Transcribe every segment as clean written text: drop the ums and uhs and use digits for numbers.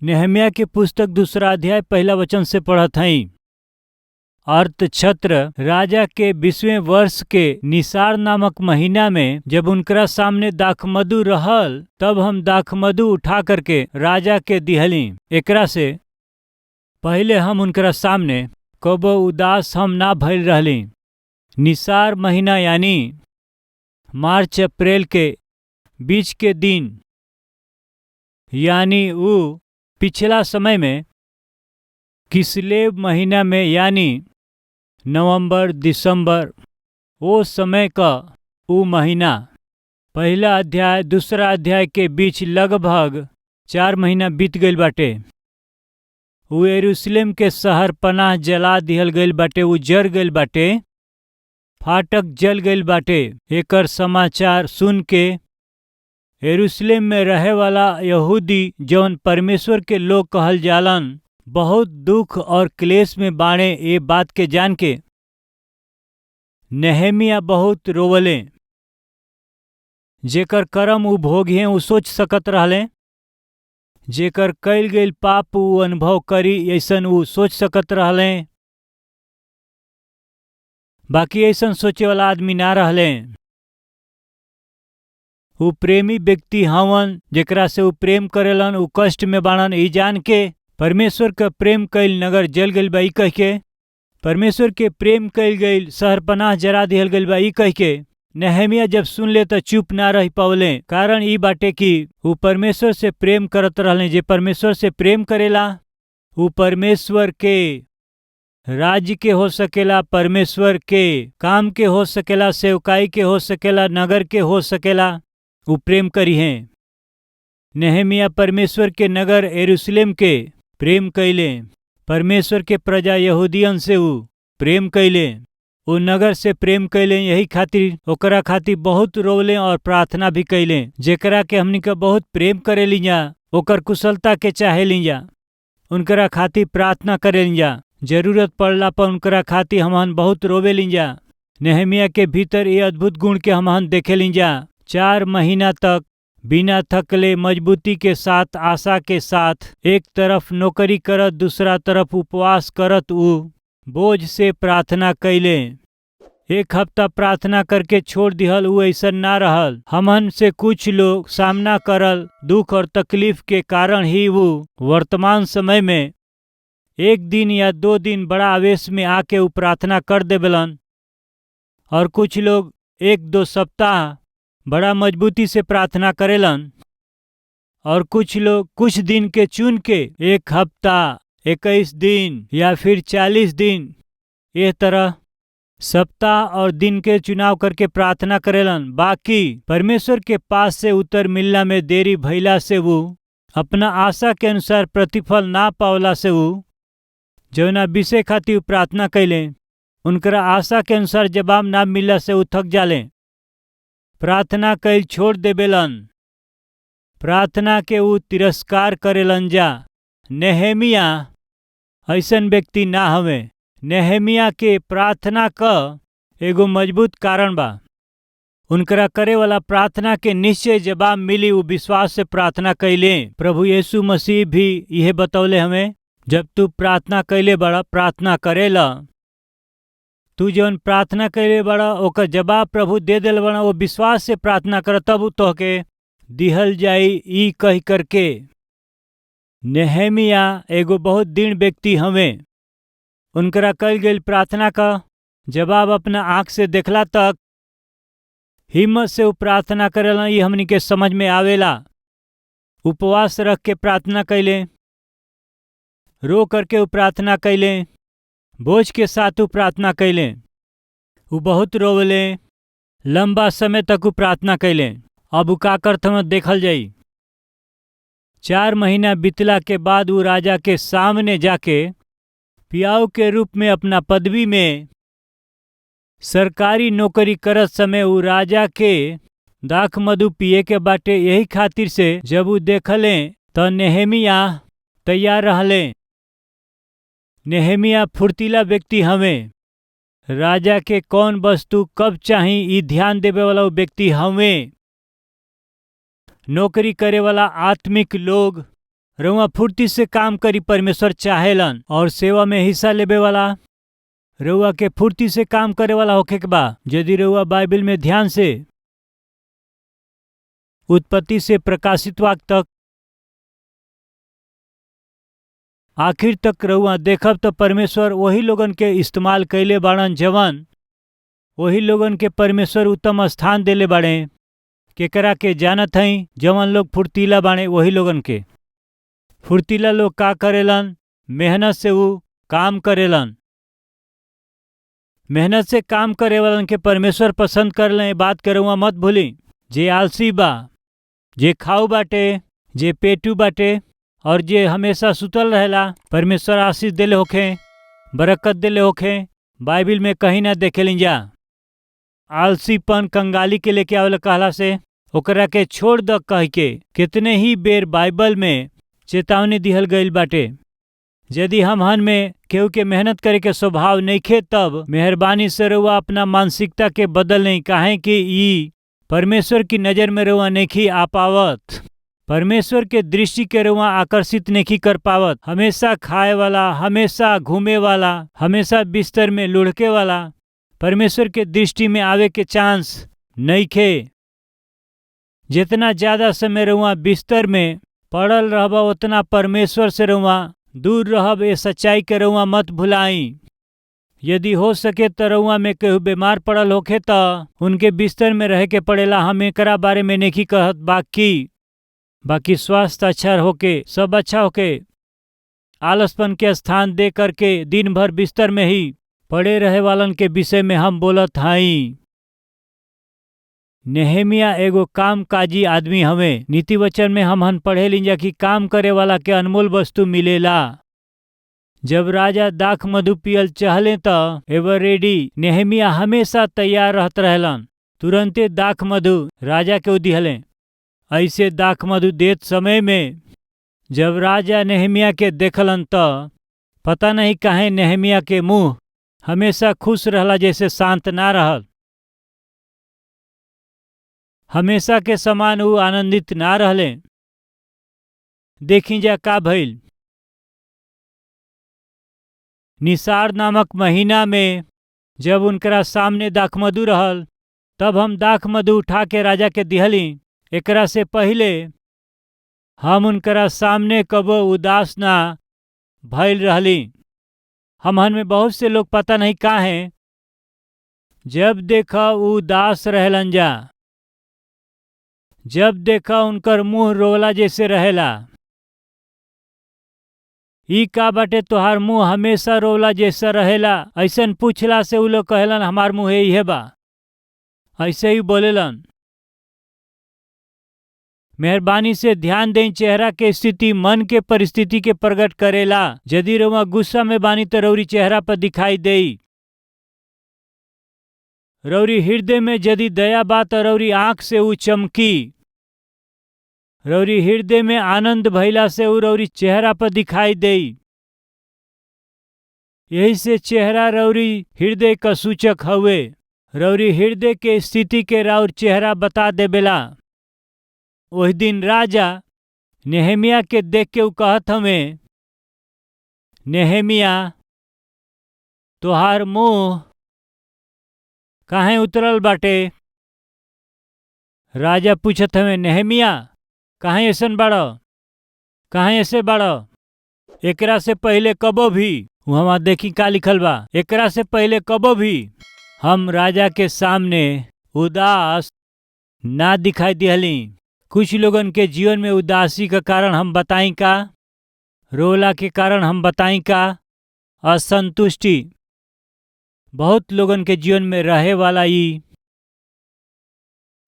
Nehemiah की पुस्तक 2 अध्याय 1 वचन से पढ़त हई। अर्थछत्र राजा के 20वें वर्ष के निसार नामक महीना में जब उनकरा सामने दाखमधु रहल, तब हम दाखमधु उठा करके राजा के दिहली। एकरा से पहले हम उनकरा सामने कबो उदास हम ना भइल रहली। निसार महीना यानी मार्च अप्रैल के बीच के दिन, यानी वो पिछला समय में किस्लेव महीना में यानी नवंबर दिसंबर, वो समय का वो महीना। पहला अध्याय दूसरा अध्याय के बीच लगभग 4 महीना बीत गईल बाटे। वो यरूशलेम के शहर पनाह जला दिहल गईल बाटे, वो जर गईल बाटे, फाटक जल गईल बाटे। एकर समाचार सुन के यरूशलेम में रहे वाला यहूदी जौन परमेश्वर के लोग कहल जालन, बहुत दुख और क्लेश में बाणे। ये बात के जान के नेहमिया बहुत रोवले। जेकर कर्म उ भोगिए उ सोच सकत रहले, जेकर कईल गईल पाप उ अनुभव करी ऐसन उ सोच सकत रहले, बाकी ऐसन सोचे वाला आदमी ना रहले। उ प्रेमी व्यक्ति हवन, जेकरा से उ प्रेम करेलन, उ कष्ट में बाणन। ई जान के परमेश्वर का प्रेम कईल नगर जल गईल बा, ई कह के परमेश्वर के प्रेम कईल गईल शहर पनाह जरा दिहल गईल बा, ई कह के नेहमिया जब सुन ले तो चुप ना रह पावले। कारण ई बाटे कि उ परमेश्वर से प्रेम करत रहले। जे परमेश्वर से प्रेम करेला उ परमेश्वर के राज्य के हो सकेला, परमेश्वर के काम के हो सकेला, सेवकाई के हो सकेला, नगर के हो सकेला, उ प्रेम करी हैं। नेहमिया परमेश्वर के नगर यरूशलेम के प्रेम कैले, परमेश्वर के प्रजा यहूदियन से उ प्रेम कैले, वो नगर से प्रेम कैले। यही खातिर ओकरा खातिर बहुत रोवले और प्रार्थना भी कैले। जेकरा के हमनी का बहुत प्रेम करे लीजा, ओकर कुशलता के चाहे लीजा, उनकरा खातिर प्रार्थना करे लीजा, जरूरत पड़ला पर उनकरा खातिर हमहन बहुत रोवे लीजा। नेहमिया के भीतर ये अद्भुत गुण के हमहन देखे लीजा। 4 महीना तक बिना थकले मजबूती के साथ, आशा के साथ, एक तरफ नौकरी करत, दूसरा तरफ उपवास करत, उ बोझ से प्रार्थना कैले। 1 हफ्ता प्रार्थना करके छोड़ दिहल, उ ऐसा ना रहल। हमन से कुछ लोग सामना करल दुख और तकलीफ के कारण ही वो वर्तमान समय में 1 दिन या 2 दिन बड़ा आवेश में आके वो प्रार्थना कर देवेलन, और कुछ लोग 1-2 सप्ताह बड़ा मजबूती से प्रार्थना करेलन, और कुछ लोग कुछ दिन के चुन के 1 हफ्ता, 21 दिन या फिर 40 दिन, ये तरह सप्ताह और दिन के चुनाव करके प्रार्थना करेलन। बाकी परमेश्वर के पास से उत्तर मिलना में देरी भइला से वो अपना आशा के अनुसार प्रतिफल ना पावला से वो जौना विषय खातिर प्रार्थना कैले, उनकरा आशा के अनुसार जवाब ना मिलला से वो थक जाले, प्रार्थना कैल छोड़ देवेलन, प्रार्थना के वो तिरस्कार करेलन जा। नेहमिया ऐसन व्यक्ति ना हवे। नेहमिया के प्रार्थना का एगो मजबूत कारण बा। उनकरा करे वाला प्रार्थना के निश्चय जवाब मिली। वो विश्वास से प्रार्थना कैले। प्रभु यीशु मसीह भी यह बतौले हमें, जब तू प्रार्थना कैले बड़ा, प्रार्थना करेला, तू जौन प्रार्थना कैले बड़ा ओकर जवाब प्रभु दे दिल बड़ा। वो विश्वास से प्रार्थना कर, तब तोहके दिहल जाई, ई कह करके। नेहमिया एगो बहुत दृढ़ व्यक्ति हवे। उनकरा कल गई प्रार्थना का जवाब अपना आँख से देखला तक हिम्मत से वो प्रार्थना करेला, ये हमनी के समझ में आवेला। उपवास रख के प्रार्थना कैले, रो करके वो प्रार्थना कैले, बोझ के साथ वो प्रार्थना कैले, वो बहुत रोवले, लंबा समय तक वो प्रार्थना कैले। अब का करत हम देखल जाई। 4 महीना बीतला के बाद वो राजा के सामने जाके पियाऊ के रूप में अपना पदवी में सरकारी नौकरी करत समय वो राजा के दाखमधु पिए के बाटे। यही खातिर से जब वो देखले तो नेहमिया तैयार रहले। नेहमिया फुर्तीला व्यक्ति हवे। राजा के कौन वस्तु कब चाही ई ध्यान देवे वाला व्यक्ति हवे। नौकरी करे वाला आत्मिक लोग रउआ फुर्ती से काम करी, परमेश्वर चाहेलन। और सेवा में हिस्सा लेबे वाला रउआ के फुर्ती से काम करे वाला होखे के बा। यदि रउआ बाइबल में ध्यान से उत्पत्ति से प्रकाशित वाक्य तक आखिर तक रउआ देखब तो परमेश्वर वही लोगन के इस्तेमाल कैले बाड़न जवन वही लोगन के परमेश्वर उत्तम स्थान देले बाड़े। केकरा के जानत हई? जवन लोग फुर्तीला बाड़े वही लोगन के। फुर्तीला लोग का करेलन? मेहनत से वो काम करेलन। मेहनत से काम करे वालन के परमेश्वर पसंद करले। बात करूँगा मत भूली। जे आलसी बा, जे खाऊ बाटे, जे पेटू बाटे और जे हमेशा सुतल रहेला, परमेश्वर आशीष देले होखे, बरकत देले होखे। बाइबिल में कहीं ना देखेलिन जा आलसीपन कंगाली के लेके आवेला कहला से ओकरा के छोड़ द कह के कितने ही बेर बाइबल में चेतावनी दिहल गईल बाटे। यदि हमहन में केहू के मेहनत करे के स्वभाव नइखे तब मेहरबानी से रउआ अपना मानसिकता के बदल नहीं, काहे कि ई परमेश्वर की नज़र में रउआ नहीं आ पावत। परमेश्वर के दृष्टि के रउआ आकर्षित नहीं कर पावत। हमेशा खाए वाला, हमेशा घूमे वाला, हमेशा बिस्तर में लुढ़के वाला परमेश्वर के दृष्टि में आवे के चांस नइखे। जितना ज़्यादा समय रउआ बिस्तर में पड़ल रहबा उतना परमेश्वर से रउआ दूर रहब। ए सच्चाई के रउआ मत भुलाई। यदि हो सके तो रउआ में केहू बीमार पड़ल होखे तो उनके बिस्तर में रह के पड़ेला। हम एकरा बारे में नहीं कहत, बाकी स्वास्थ्य अच्छा होके, सब अच्छा होके, आलसपन के स्थान दे करके दिन भर बिस्तर में ही पड़े रहे वालन के विषय में हम बोलत हई। नेहेमिया एगो कामकाजी आदमी हवे। नीति वचन में हम पढ़े लीजा कि काम करे वाला के अनमोल वस्तु मिलेला। जब राजा दाख मधु पियल चाहले तो एवर रेडी नेहेमिया हमेशा तैयार रहत रहलन। तुरंते दाख मधु राजा के दिहले। ऐसे दाख मधु देत समय में जब राजा नेहेमिया के देखलन तो पता नहीं काहे नेहेमिया के मुंह हमेशा खुश रहला, जैसे शांत ना रहल। हमेशा के समान वो आनंदित ना रहले। देखी जा का भइल। निसार नामक महीना में जब उनकरा सामने दाखमधु रहल तब हम दाखमधु उठा के राजा के दिहली। एकरा से पहले हम उनकरा सामने कबो उदास ना भइल रहली। हमहन में बहुत से लोग पता नहीं काहे जब देखा उदास रहलन जा, जब देखा उनकर मुंह रोला जैसे रहेला। ई का बाटे तोहार मुंह हमेशा रोला जैसा रहेला? ऐसन पूछला से उ लोग कहेलन हमार मुंह यही बा। ऐसे ही बोलेलन। मेहरबानी से ध्यान दें, चेहरा के स्थिति मन के परिस्थिति के प्रकट करेला। यदि रउआ गुस्सा में बानी तो रउरी चेहरा पर दिखाई देई। रउरी हृदय में यदि दया बा तो रउरी आंख से उ चमकी। रउरी हृदय में आनंद भइला से उ रउरी चेहरा पर दिखाई देई। यही से चेहरा रउरी हृदय का सूचक हवे। रउरी हृदय के स्थिति के राउर चेहरा बता देवेला। वही दिन राजा नेहेमिया के देख के उ कहत हमें, नेहेमिया तोहार मुंह काहे उतरल बाटे? राजा पूछत हमें, नेहेमिया काहे ऐसन बाड़ो, काहे ऐसे बाड़ो? एकरा से पहले कबो भी वहाँ देखी का लिखल बा। एकरा से पहले कबो भी हम राजा के सामने उदास ना दिखाई दिहली। कुछ लोगन के जीवन में उदासी का कारण हम बताई का, रोला के कारण हम बताई का, असंतुष्टि बहुत लोगन के जीवन में रहे वाला ई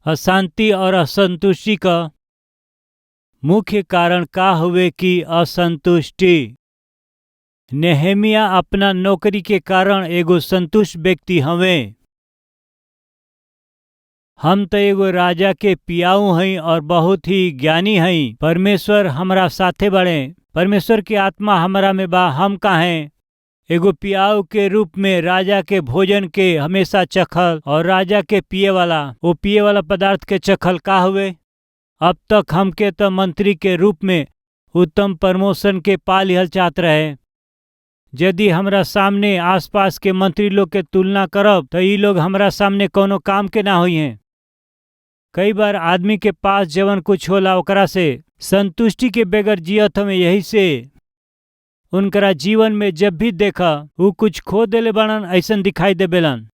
अशांति और असंतुष्टि का मुख्य कारण का हुए कि असंतुष्टि। नेहेमिया अपना नौकरी के कारण एगो संतुष्ट व्यक्ति हवे। हम तो एगो राजा के पियाऊ हई और बहुत ही ज्ञानी हई। परमेश्वर हमरा साथे बड़े। परमेश्वर की आत्मा हमरा में बा। हम काहे एगो पियाऊ के रूप में राजा के भोजन के हमेशा चखल और राजा के पिए वाला पदार्थ के चखल का हुए। अब तक हमके तो मंत्री के रूप में उत्तम प्रमोशन के पा लिहल चाहत रहे। यदि हमरा सामने आसपास के मंत्री लोग के तुलना करब तो ई लोग हमरा सामने कोनो काम के ना होई हैं। कई बार आदमी के पास जवन कुछ होला ओकरा से संतुष्टि के बगैर जियत हमें, यही से उनकरा जीवन में जब भी देखा वो कुछ खो देले बाड़न ऐसन दिखाई देबेलन।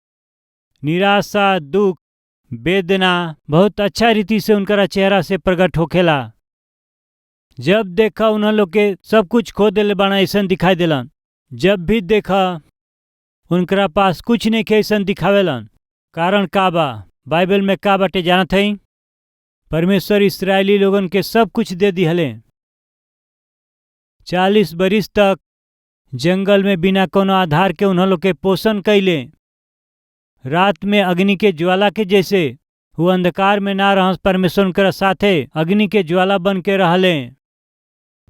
निराशा, दुख, वेदना बहुत अच्छा रीति से उनकरा चेहरा से प्रकट होखेला। जब देखा उन्हें लोग के सब कुछ खो देले बाड़न ऐसन दिखाई देलन। जब भी देखा उनकरा पास कुछ नहीं के ऐसन दिखावेलन। कारण का बा? बाइबल में का बाटे जानत हई? परमेश्वर इस्राएली लोगन के सब कुछ दे दिहले। 40 बरिस तक जंगल में बिना कोनो आधार के उन्हों लोग के पोषण कैले। रात में अग्नि के ज्वाला के जैसे वो अंधकार में ना रह, परमेश्वर उनकरा साथे अग्नि के ज्वाला बन के रहले।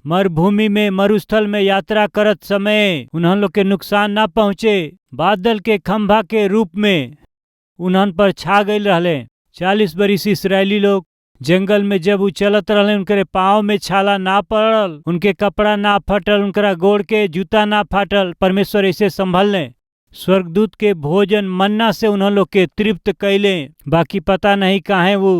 मरुभूमि में, मरुस्थल में यात्रा करत समय उन्होंने लोग के नुकसान ना पहुँचे। बादल के खंभा के रूप में उन्हन पर छा गई रहले। 40 बरिस इस्राएली लोग जंगल में जब वो चलत रहले, उनके पाँव में छाला ना पड़ल, उनके कपड़ा ना फटल, उनकरा गोड़ के जूता ना फाटल। परमेश्वर ऐसे संभलने। स्वर्गदूत के भोजन मन्ना से उन्होंने लोग के तृप्त कैले। बाकी पता नहीं काहे वो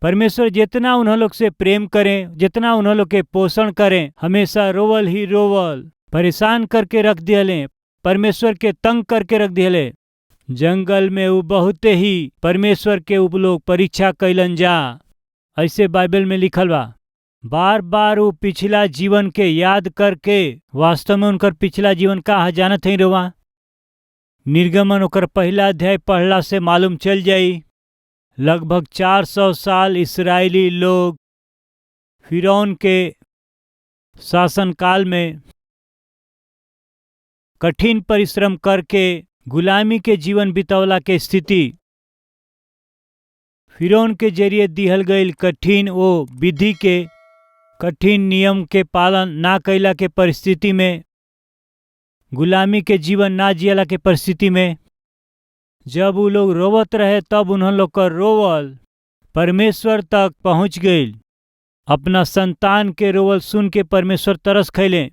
परमेश्वर जितना उन्हों लोग से प्रेम करें, जितना उन्हों लोग के पोषण करें, हमेशा रोवल ही रोवल, परेशान करके रख दियले, परमेश्वर के तंग करके रख दियले। जंगल में वो बहुते ही परमेश्वर के वो लोग परीक्षा कैलन जा, ऐसे बाइबल में लिखल बा। बार बार वो पिछला जीवन के याद करके, वास्तव में उनकर पिछला जीवन का जानत ही रवा। निर्गमन ओकर पहला अध्याय पढ़ला से मालूम चल जाई। लगभग 400 साल इस्राएली लोग फिरौन के शासनकाल में कठिन परिश्रम करके गुलामी के जीवन बितौला के स्थिति। फिरौन के जरिए दिहल गईल कठिन वो विधि के, कठिन नियम के पालन ना कैला के परिस्थिति में, गुलामी के जीवन ना जियला के परिस्थिति में जब वो लोग रोवत रहे, तब उन्होंने लोग का रोवल परमेश्वर तक पहुंच गई। अपना संतान के रोवल सुन के परमेश्वर तरस खैले।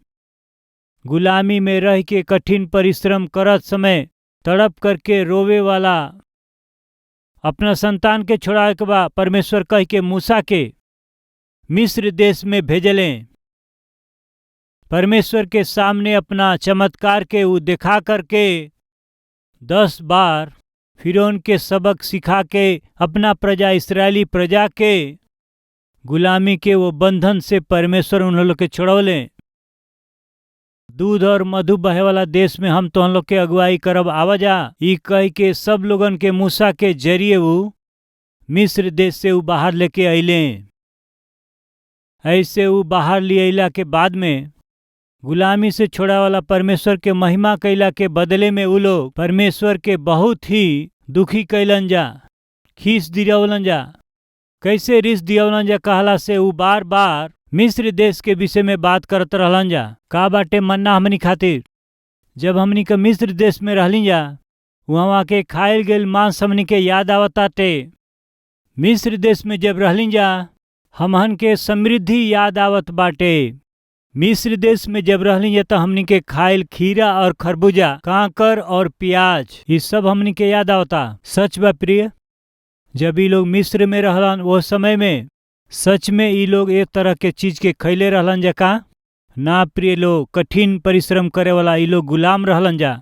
गुलामी में रह के कठिन परिश्रम करत समय तड़प करके रोवे वाला अपना संतान के छोड़ाए के बाद परमेश्वर कह के मूसा के मिस्र देश में भेजले। परमेश्वर के सामने अपना चमत्कार के वो दिखा करके 10 बार फिरौन के सबक सिखा के अपना प्रजा इस्राएली प्रजा के गुलामी के वो बंधन से परमेश्वर उन लोग के छोड़ौले। दूध और मधु बहे वाला देश में हम तो हम लोग के अगुवाई करब आवाजा, ई कह के सब लोगन के मूसा के जरिए वो मिस्र देश से वो बाहर लेके अइले। ऐसे वो बाहर ले अइला के बाद में गुलामी से छोड़ा वाला परमेश्वर के महिमा कैला के बदले में वो लोग परमेश्वर के बहुत ही दुखी कैलन जा, खीस दियावलन जा। कैसे रिस दियावलन जा कहला से वो बार बार मिस्र देश के विषय में बात करत रहलन जा। का बाटे मन्ना हमनी खातिर? जब हमनी के मिस्र देश में रहली जा, वहाँ के खायल गेल मांस हमनी के याद आवताटे। मिस्र देश में जब रहली जा, हमहन के समृद्धि याद आवत बाटे। मिस्र देश में जब रहली जा तो हमनी के खायल खीरा और खरबूजा, कांकर और प्याज, ये सब हमनी के याद आवता। सच बा प्रिय, जब ये लोग मिस्र में रहलन वो समय में सच में ये लोग एक तरह के चीज के खैले रहलन जा का? ना प्रिय लोग, कठिन परिश्रम करे वाला ये लोग गुलाम रहलन जा।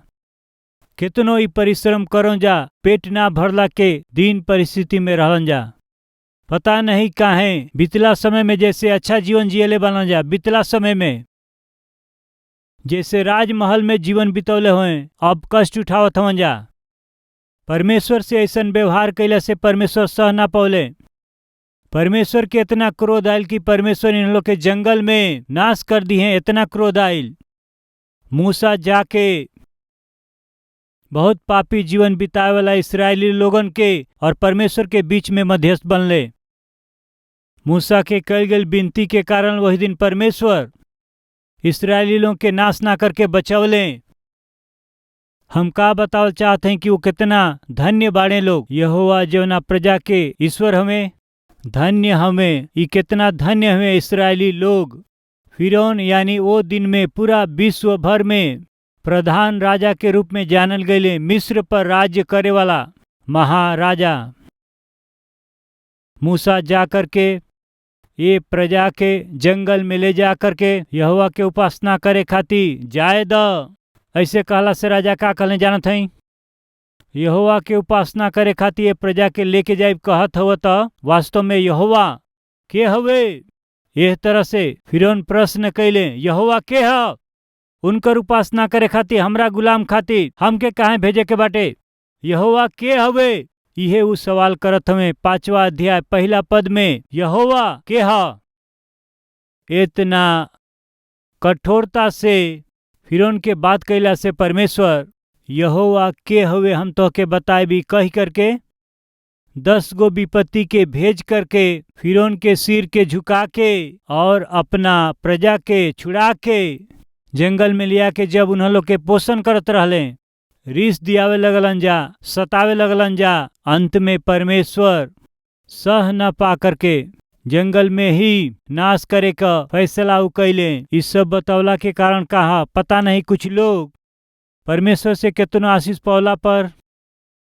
कितनो ही परिश्रम करो जा, पेट ना भरला के दिन परिस्थिति में रहलन जा। पता नहीं काहे बीतला समय में जैसे अच्छा जीवन जियले बनल जा, बीतला समय में जैसे राजमहल में जीवन बितौले हुए, अब कष्ट उठावत हवन जा। परमेश्वर से ऐसन व्यवहार कैला से परमेश्वर सह ना पौले। परमेश्वर के इतना क्रोध आयल कि परमेश्वर इन लोग के जंगल में नाश कर दी है। इतना क्रोध आयल, मूसा जाके बहुत पापी जीवन बिताए वाला इस्राएली लोगन के और परमेश्वर के बीच में मध्यस्थ बनले। मूसा के कल गई विनती के कारण वही दिन परमेश्वर इस्राएली लोगों के नाश ना करके बचवले। हम का बतावल चाहते हैं कि वो कितना धन्य बाड़े लोग। यहोवा जवना प्रजा के ईश्वर हमें, धन्य हमें, ये कितना धन्य हमें इस्राएली लोग फिरौन यानी वो दिन में पूरा विश्व भर में प्रधान राजा के रूप में जानल गए, मिस्र पर राज्य करे वाला महाराजा। मूसा जा करके ये प्रजा के जंगल में ले जा करके यहोवा के उपासना करे खातिर जाए द, ऐसे कहला से राजा का कहले जानत हई, यहोवा के उपासना करे खातिर ये प्रजा के लेके जाए कहत हव त वास्तव में यहोवा के हवे? यह तरह से फिरौन प्रश्न कैले, यहोवा के ह? उनकर उपासना करे खातिर हमरा गुलाम खातिर हमके काहे भेजे के बाटे? यहोवा के हवे? इहे उ सवाल करत हमें 5वां अध्याय 1 पद में, यहोवा के ह? इतना कठोरता से फिरौन के बात कैला से परमेश्वर यहोवा के हवे हम तो के बताएबी कह करके 10 गो विपत्ति के भेज करके फिरौन के सिर के झुका के और अपना प्रजा के छुड़ा के जंगल में लिया के जब उन्हों लोग के पोषण करत रहले, रिस दियावे लगलन जा, सतावे लगलन जा, अंत में परमेश्वर सह न पा करके जंगल में ही नाश करे का फैसला कैले। इस सब बतौला के कारण कहा पता नहीं, कुछ लोग परमेश्वर से कितनो आशीष पौला पर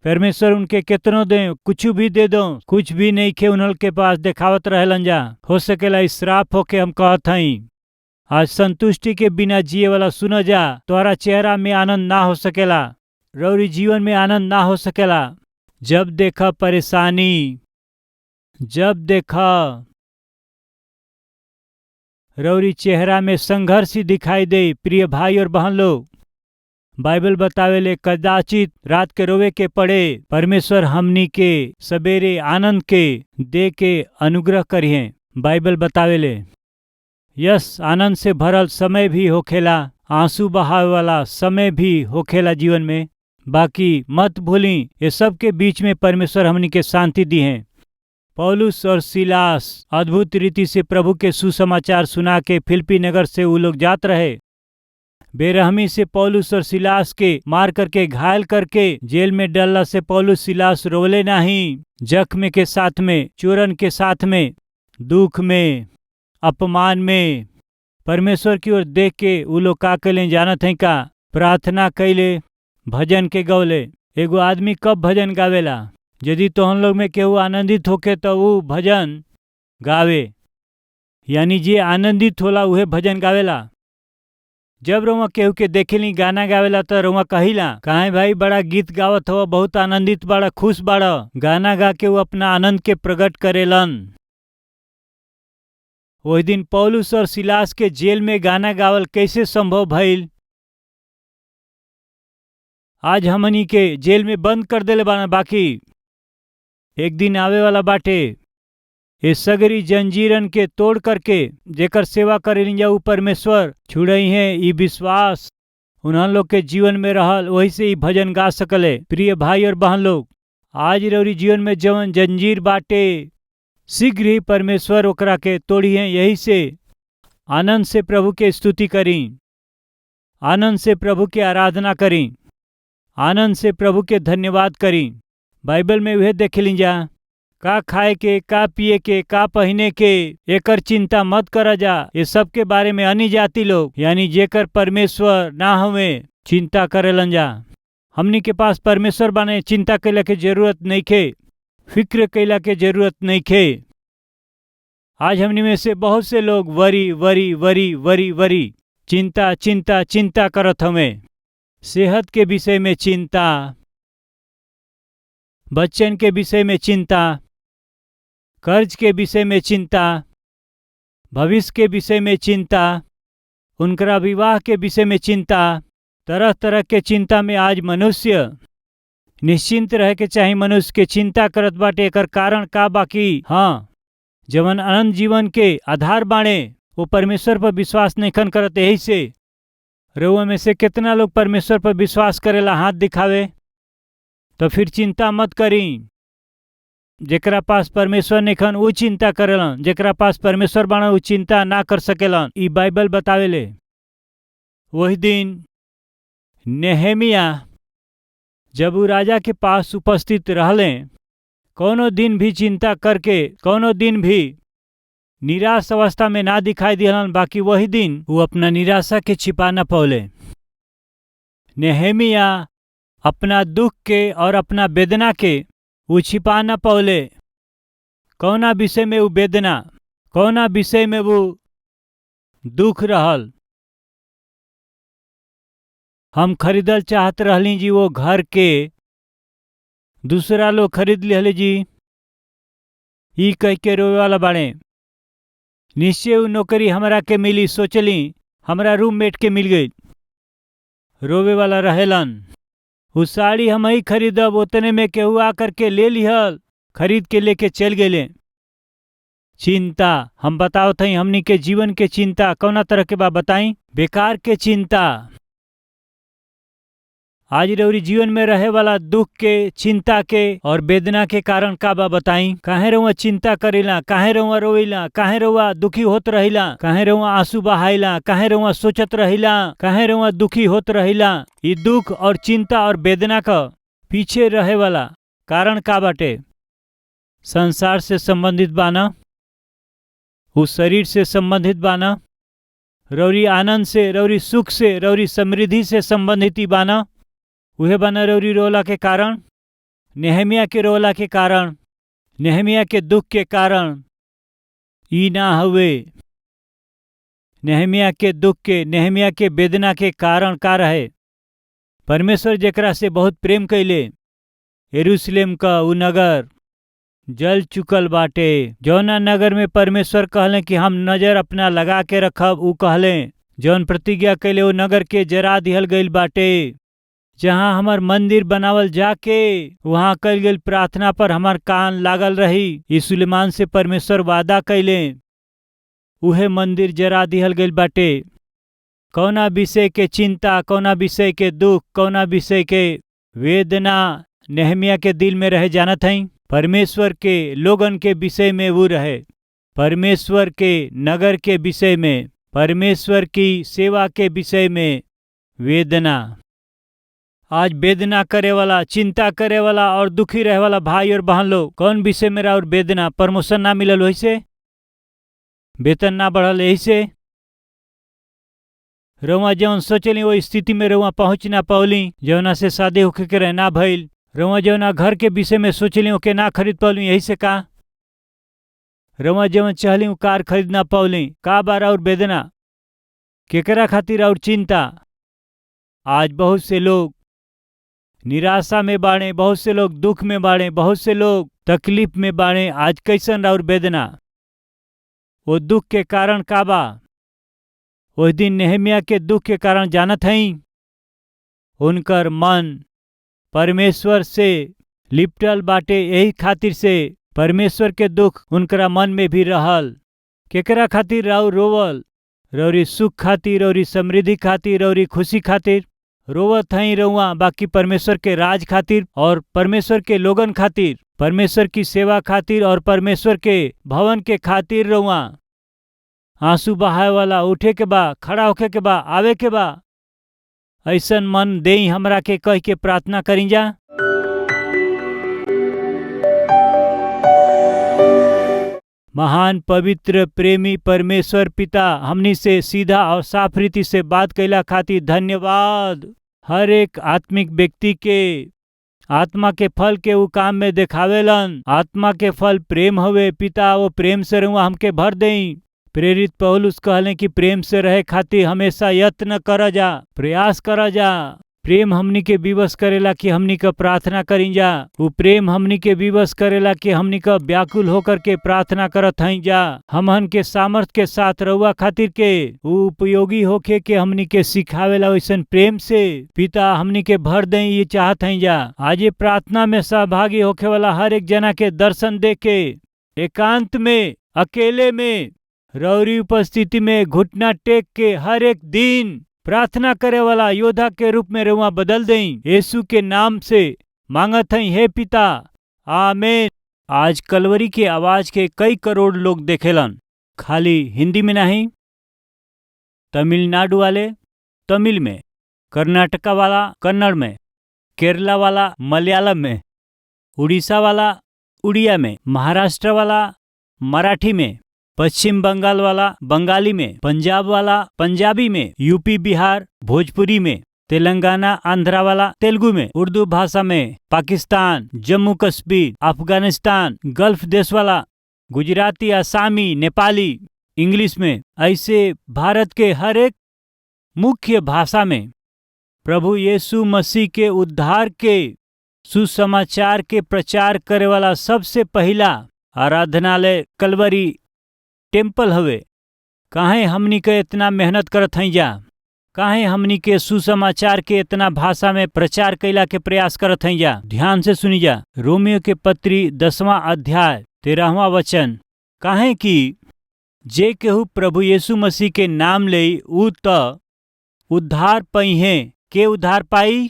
परमेश्वर उनके कितनो दे, कुछ भी दे दो, कुछ भी नहीं खे उन्हों के पास दिखावत रहलन जा। हो सकेला इसराफ होके हम कहत हई, आज संतुष्टि के बिना जिए वाला सुन जा, तोहरा चेहरा में आनंद ना हो सकेला, रौरी जीवन में आनंद ना हो सकेला। जब देखा परेशानी, जब देखा रौरी चेहरा में संघर्ष ही दिखाई दे। प्रिय भाई और बहन लोग, बाइबल बतावेले कदाचित रात के रोवे के पड़े, परमेश्वर हमनी के सवेरे आनंद के दे के अनुग्रह करिए। बाइबल बतावेले यस, आनंद से भरल समय भी होखेला, आंसू बहावे वाला समय भी होखेला जीवन में, बाकी मत भूली ये सब के बीच में परमेश्वर हमनी के शांति दी है। पौलुस और सिलास अद्भुत रीति से प्रभु के सुसमाचार सुना के फिलिप्पी नगर से वो लोग जात रहे। बेरहमी से पौलुस और सिलास के मार करके घायल करके जेल में डालला से पौलुस सिलास रोले नहीं, जख्म के साथ में, चोरन के साथ में, दुख में, अपमान में परमेश्वर की ओर देख के वो लोग का कैले जानत हैं का? प्रार्थना कैले, भजन के गौले। एगो आदमी कब भजन गावेला? यदि तो हम लोग में केहू आनंदित होके तो वो भजन गावे, यानी जे आनंदित होला उहे भजन गावेला। जब रउआ केहू के देखेली गाना गावेला तो रउआ कहिला, काहे भाई बड़ा गीत गावत हो, बहुत आनंदित बाड़ा, खुश बाड़ा। गाना गा के वो अपना आनंद के प्रकट करेलन। वही दिन पौलुस और सिलास के जेल में गाना गावल कैसे संभव भइल? आज हमनी के जेल में बंद कर देले बाना, बाकी एक दिन आवे वाला बाटे ये सगरी जंजीरन के तोड़ करके जेकर सेवा करेली जाऊ परमेश्वर छुड़ई है। ई विश्वास उन्हन लोग के जीवन में रहल, वही से ही भजन गा सकले। प्रिय भाई और बहन लोग, आज रौरी जीवन में जवन जंजीर बाटे शीघ्र ही परमेश्वर ओकरा के तोड़ी है। यही से आनंद से प्रभु के स्तुति करी, आनंद से प्रभु की आराधना करी, आनंद से प्रभु के धन्यवाद करी। बाइबल में वह देख ली जा, का खाए के, का पिए के, का पहने के, एकर चिंता मत करा जा। ये सब के बारे में अन्य जाति लोग यानी जेकर परमेश्वर ना हवे चिंता करेलन जा। हमनी के पास परमेश्वर बाने, चिंता कैला के जरूरत नहीं खे, फिक्र कैला के जरूरत नहीं खे। आज हमनी में से बहुत से लोग worry worry worry worry worry चिंता चिंता चिंता करत हमें। सेहत के विषय में चिंता, बच्चन के विषय में चिंता, कर्ज के विषय में चिंता, भविष्य के विषय में चिंता, उनका विवाह के विषय में चिंता, तरह तरह के चिंता में आज मनुष्य निश्चिंत रह के चाहे मनुष्य के चिंता करत बाटे। एकर कारण का बाकी हाँ, जवन अनंत जीवन के आधार बाणे वो परमेश्वर पर विश्वास नहीं खन करत। यही से रउआ में से कितना लोग परमेश्वर पर विश्वास करेला? हाथ दिखावे। तो फिर चिंता मत करी। जेकरा पास परमेश्वर नहीं खन वो चिंता करेलन, जेकरा पास परमेश्वर बाणा वो चिंता ना कर सकेलन। ई बाइबल बतावेले। वही दिन नेहेमिया जब वो राजा के पास उपस्थित रहले, कोनो दिन भी चिंता करके, कोनो दिन भी निराश अवस्था में ना दिखाई दिहलन, बाकी वही दिन वो अपना निराशा के छिपा न पौले। नेहेमिया अपना दुख के और अपना वेदना के वो छिपा न पौले। कौना विषय में वो वेदना, कौना विषय में वो दुख रहल। हम खरीदल चाहत रहली जी वो घर के, दूसरा लोग खरीद लिहले जी। ई कह के रोवे वाला बाड़े। निश्चय वो नौकरी हमरा के मिली, सोचली हमरा रूममेट के मिल गई। रोवे वाला रहेलन। वो साड़ी हम ही खरीदब, उतने में केहू आकर के ले लिहल, खरीद के लेके चल गए। चिंता, हम बताओ थी हमनी के जीवन के चिंता कौना तरह के बा बताई। बेकार के चिंता। आज रउरी जीवन में रहे वाला दुख के, चिंता के और वेदना के कारण का बा बताई। काहे रउआ चिंता करेला, काहे रउआ रोइला, काहे रउआ दुखी होत रहिला, काहे रउआ आंसू बहाइला, काहे रउआ सोचत रहिला, काहे रउआ दुखी होत रहिला। ये दुख और चिंता और वेदना का पीछे रहे वाला कारण का बाटे। संसार से संबंधित बाना, उस शरीर से संबंधित बाना, रउरी आनंद से, रउरी सुख से, रउरी समृद्धि से संबंधित ही बाना। उहे बना रउरी रोला के कारण, नेहमिया के रोला के कारण, नेहमिया के दुख के कारण ई ना हुए। नेहमिया के दुख के, नेहमिया के वेदना के कारण का रहे। परमेश्वर जेकरा से बहुत प्रेम कैले, यरूशलेम का उ नगर जल चुकल बाटे। जौना नगर में परमेश्वर कहले कि हम नजर अपना लगा के रखब, उ कहले जौन प्रतिज्ञा कैले वो नगर के जरा दिहल गईल बाटे। जहाँ हमार मंदिर बनावल जाके वहाँ कल गई प्रार्थना पर हमार कान लागल रही। ई सुलेमान से परमेश्वर वादा कैले, उहे मंदिर जरा दिहल गईल बाटे। कौना विषय के चिंता, कौना विषय के दुख, कौना विषय के वेदना नेहमिया के दिल में रहे जानत हई। परमेश्वर के लोगन के विषय में वो रहे, परमेश्वर के नगर के विषय में, परमेश्वर की सेवा के विषय में वेदना। आज वेदना करे वाला, चिंता करे वाला और दुखी रहे वाला भाई और बहन लोग, कौन विषय में और वेदना। प्रमोशन ना मिलल वही से, वेतन ना बढ़ल यही से, रउआ जौन सोचली वो स्थिति में रउआ पहुँच ना पौली। जौना से शादी होके के रहना भइल, रउआ जौना घर के विषय में सोचली ओके ना खरीद पौली यही से का। रउआ जौन चाहली वो कार खरीद ना पौली का बार और वेदना, केकरा खातिर और चिंता। आज बहुत से लोग निराशा में बाड़े, बहुत से लोग दुख में बाड़े, बहुत से लोग तकलीफ में बाड़े। आज कैसन और वेदना, वो दुख के कारण का बा। उस दिन नेहमिया के दुख के कारण जानत हई, उनकर मन परमेश्वर से लिपटल बाटे। यही खातिर से परमेश्वर के दुख उनकरा मन में भी रहल। केकरा खातिर राउ रोवल, रौरी सुख खातिर, रौरी समृद्धि खातिर, रौरी खुशी खातिर रोवत हई रउआ, बाकी परमेश्वर के राज खातिर और परमेश्वर के लोगन खातिर, परमेश्वर की सेवा खातिर और परमेश्वर के भवन के खातिर रउआ आंसू बहाए वाला उठे के बा, खड़ा होके के बा, आवे के बा। ऐसन मन देई हमरा के कह के प्रार्थना करी जा। महान पवित्र प्रेमी परमेश्वर पिता, हमनी से सीधा और साफ रीति से बात कैला खातिर धन्यवाद। हर एक आत्मिक व्यक्ति के आत्मा के फल के वो काम में देखावेलन। आत्मा के फल प्रेम हवे पिता, वो प्रेम से रहुआ हमके भर देई। प्रेरित पौलुस कहले कि प्रेम से रहे खातिर हमेशा यत्न कर जा, प्रयास कर जा। प्रेम हमनी के विवश करेला कि हमनी का प्रार्थना करी जा। वो प्रेम हमनी के विवश करेला कि हमनी का व्याकुल होकर के प्रार्थना करत हई जा। हमहन के सामर्थ के साथ रहुआ खातिर के वो उपयोगी होके के हमनी के सिखावेला। वैसन प्रेम से पिता हमनी के भर दें ये चाहत हई जा। आज ये प्रार्थना में सहभागी होके वाला हर एक जना के दर्शन दे के एकांत में, अकेले में, रौरी उपस्थिति में घुटना टेक के हर एक दिन प्रार्थना करे वाला योद्धा के रूप में रउआ बदल दें। यीशु के नाम से मांगत हई, हे पिता, आमीन। आज कलवरी के आवाज के कई करोड़ लोग देखेलन, खाली हिंदी में नहीं, तमिलनाडु वाले तमिल में, कर्नाटका वाला कन्नड़ में, केरला वाला मलयालम में, उड़ीसा वाला उड़िया में, महाराष्ट्र वाला मराठी में, पश्चिम बंगाल वाला बंगाली में, पंजाब वाला पंजाबी में, यूपी बिहार भोजपुरी में, तेलंगाना आंध्रा वाला तेलुगु में, उर्दू भाषा में, पाकिस्तान, जम्मू कश्मीर, अफगानिस्तान, गल्फ देश वाला गुजराती, आसामी, नेपाली, इंग्लिश में, ऐसे भारत के हर एक मुख्य भाषा में प्रभु यीशु मसीह के उद्धार के सुसमाचार के प्रचार करे वाला सबसे पहला आराधनालय कलवरी टेम्पल हवे। काहे हमनी के इतना मेहनत करत हई जा, काहे हमनी के सुसमाचार के इतना भाषा में प्रचार कैला के प्रयास करत हई जा। ध्यान से सुनी जा, रोमियो के पत्री 10वां अध्याय 13वां वचन, काहे कि जे केहू प्रभु यीशु मसीह के नाम ले ऊ त उद्धार पाई है। के उद्धार पाई?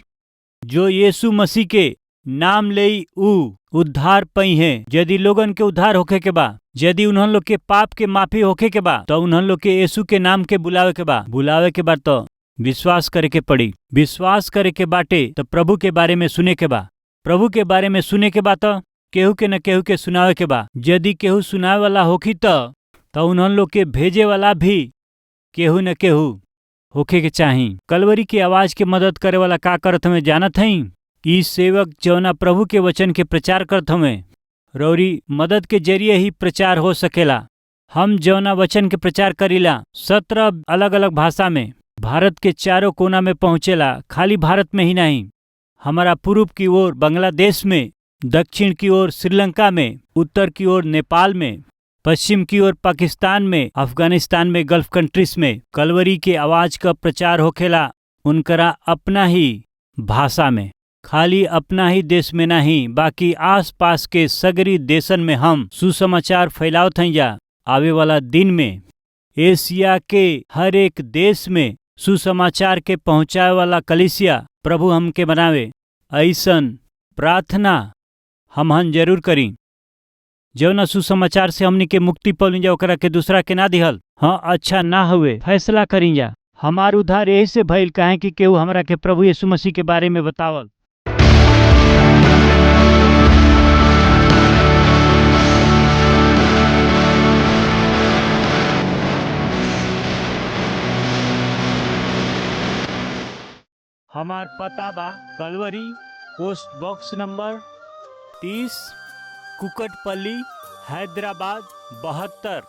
जो यीशु मसीह के नाम ले ऊ उद्धार पाई है। यदि लोगन के उद्धार होखे के बा, यदि उन्हन लोग के पाप के माफी होखे के बा, तो उन्हन लोग के यीशु के नाम के बुलावे के बा। बुलावे के बाद तो विश्वास करे के पड़ी। विश्वास करे के बाटे तो प्रभु के बारे में सुने के बा। प्रभु के बारे में सुने के बा तो केहू के न केहू के सुनावे के बा। यदि केहू सुनावे वाला होखी तो उन्हन लोग के भेजे वाला भी केहू न केहू होखे के चाही। कलवरी की आवाज के मदद करे वाला का करत हमें जानत हई? ई सेवक जौना प्रभु के वचन के प्रचार करत हमें, रौरी मदद के जरिए ही प्रचार हो सकेला। हम जौना वचन के प्रचार करीला 17 अलग अलग भाषा में भारत के चारों कोना में पहुँचेला। खाली भारत में ही नहीं, हमारा पूर्व की ओर बांग्लादेश में, दक्षिण की ओर श्रीलंका में, उत्तर की ओर नेपाल में, पश्चिम की ओर पाकिस्तान में, अफगानिस्तान में, गल्फ कंट्रीज में कलवरी के आवाज का प्रचार होखेला। उनकरा अपना ही भाषा में, खाली अपना ही देश में नहीं, बाकी आस पास के सगरी देशन में हम सुसमाचार फैलावत हई जा। आवे वाला दिन में एशिया के हर एक देश में सुसमाचार के पहुँचाए वाला कलीसिया प्रभु हमके बनावे। ऐसन प्रार्थना हमहन जरूर करी। जौना सुसमाचार से हमनी के मुक्ति पौली जा ओकरा के दूसरा के ना दिहल, हाँ अच्छा ना हुए फैसला करी जा। हमार उद्धार यही से भइल काहे कि केहू हमरा के प्रभु यीशु मसीह के बारे में बतावल। हमार पता बा Calvary, post box number 30, Kukatpally, Hyderabad 72।